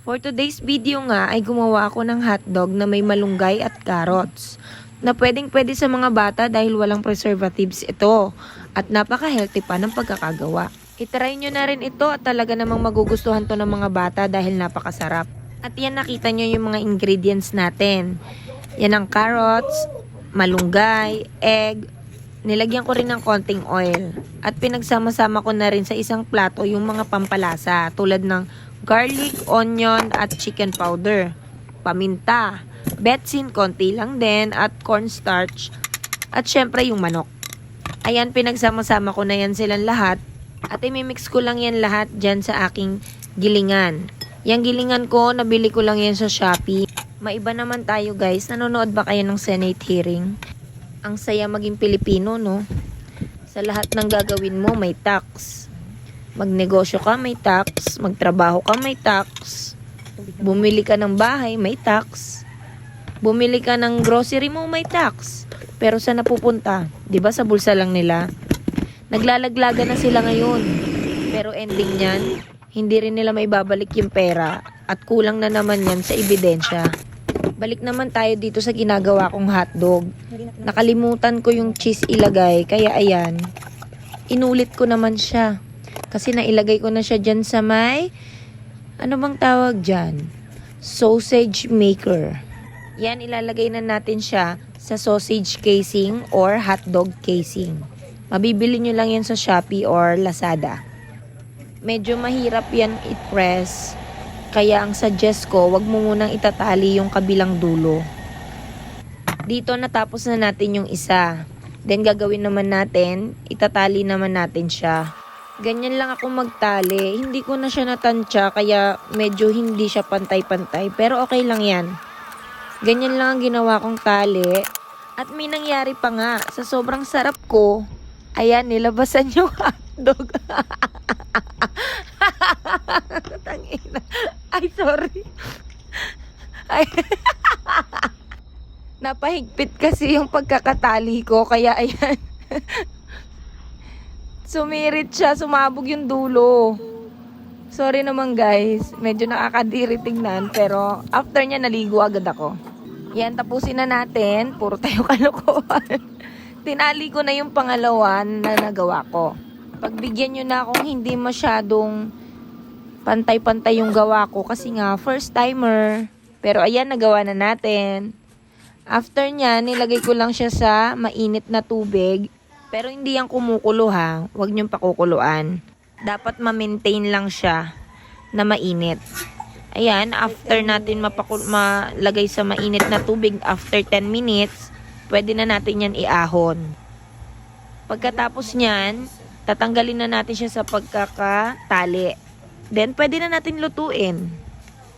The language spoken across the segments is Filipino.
For today's video nga ay gumawa ako ng hotdog na may malunggay at carrots. Na pwedeng-pwede sa mga bata dahil walang preservatives ito. At napaka-healthy pa ng pagkakagawa. Itry nyo na rin ito at talaga namang magugustuhan to ng mga bata dahil napakasarap. At yan, nakita nyo yung mga ingredients natin. Yan ang carrots, malunggay, egg. Nilagyan ko rin ng konting oil. At pinagsama-sama ko na rin sa isang plato yung mga pampalasa tulad ng garlic, onion, at chicken powder. Paminta, betsin, konti lang din, at cornstarch. At syempre yung manok. Ayan, pinagsama-sama ko na yan silang lahat. At imimix ko lang yan lahat dyan sa aking gilingan. Yang gilingan ko, nabili ko lang yan sa Shopee. Maiba naman tayo guys. Nanonood ba kayo ng Senate hearing? Ang saya maging Pilipino, no? Sa lahat ng gagawin mo, may tax. Magnegosyo ka, may tax. Magtrabaho ka, may tax. Bumili ka ng bahay, may tax. Bumili ka ng grocery mo, may tax. Pero saan napupunta? 'Di ba sa bulsa lang nila? Naglalaglaga na sila ngayon. Pero ending niyan, hindi rin nila maibabalik yung pera at kulang na naman yan sa ebidensya. Balik naman tayo dito sa ginagawa kong hotdog. Nakalimutan ko yung cheese ilagay, kaya ayan, inulit ko naman siya. Kasi nailagay ko na siya dyan sa may, ano bang tawag dyan? Sausage maker. Yan, ilalagay na natin siya sa sausage casing or hotdog casing. Mabibili nyo lang yan sa Shopee or Lazada. Medyo mahirap yan i-press. Kaya ang suggest ko, wag mo munang itatali yung kabilang dulo. Dito natapos na natin yung isa. Then gagawin naman natin, itatali naman natin siya. Ganyan lang ako magtali. Hindi ko na siya natansya kaya medyo hindi siya pantay-pantay. Pero okay lang yan. Ganyan lang ang ginawa kong tali. At may nangyari pa nga. Sa sobrang sarap ko, ayan, nilabasan yung hotdog. Tangina. Ay, sorry. Ay. Napahigpit kasi yung pagkakatali ko. Kaya ayan. Sumirit siya. Sumabog yung dulo. Sorry naman guys. Medyo nakakadiri tingnan. Pero after niya naligo agad ako. Yan, tapusin na natin. Puro tayo kalokohan. Tinali ko na yung pangalawa na nagawa ko. Pagbigyan nyo na akong hindi masyadong pantay-pantay yung gawa ko. Kasi nga, first timer. Pero ayan, nagawa na natin. After nya, nilagay ko lang siya sa mainit na tubig. Pero hindi yan kumukulo ha. Huwag nyong pakukuluan. Dapat ma-maintain lang siya na mainit. Ayan, after natin malagay sa mainit na tubig, after 10 minutes, pwede na natin yan iahon. Pagkatapos nyan, tatanggalin na natin siya sa pagkakatali. Then, pwede na natin lutuin.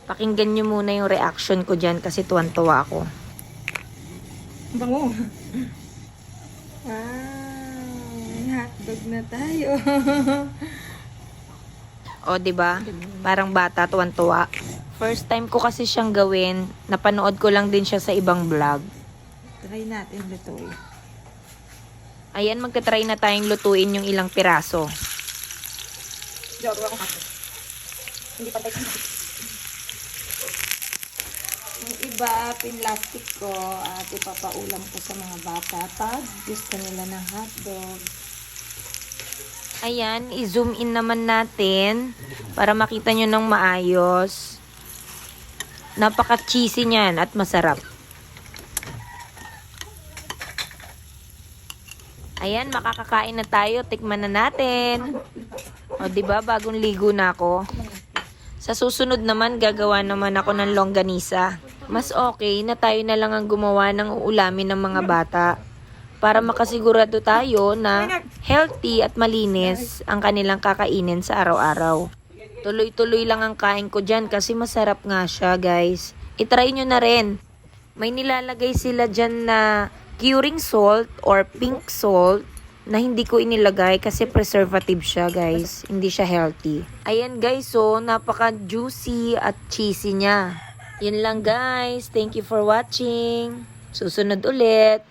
Pakinggan nyo muna yung reaction ko dyan kasi tuwan-tuwa ako. Bango. Hotdog na tayo. O, diba? Parang bata, tuwan-tuwa. First time ko kasi siyang gawin. Napanood ko lang din siya sa ibang vlog. Try natin lutuin. Ayan, magta-try na tayong lutuin yung ilang piraso. Jogo ako kasi. Hindi pa tayo. Yung iba, pinlastic ko at ipapaulam ko sa mga bata pag gusto nila ng hotdog. Ayan, i-zoom in naman natin para makita nyo ng maayos. Napaka-cheesy niyan at masarap. Ayan, makakakain na tayo. Tikman na natin. O, diba? Bagong ligo na ako. Sa susunod naman, gagawa naman ako ng longganisa. Mas okay na tayo na lang ang gumawa ng uulamin ng mga bata. Para makasigurado tayo na healthy at malinis ang kanilang kakainin sa araw-araw. Tuloy-tuloy lang ang kain ko dyan kasi masarap nga siya, guys. I-try nyo na rin. May nilalagay sila dyan na curing salt or pink salt na hindi ko inilagay kasi preservative siya, guys. Hindi siya healthy. Ayan, guys, so napaka-juicy at cheesy niya. Yun lang, guys. Thank you for watching. Susunod ulit.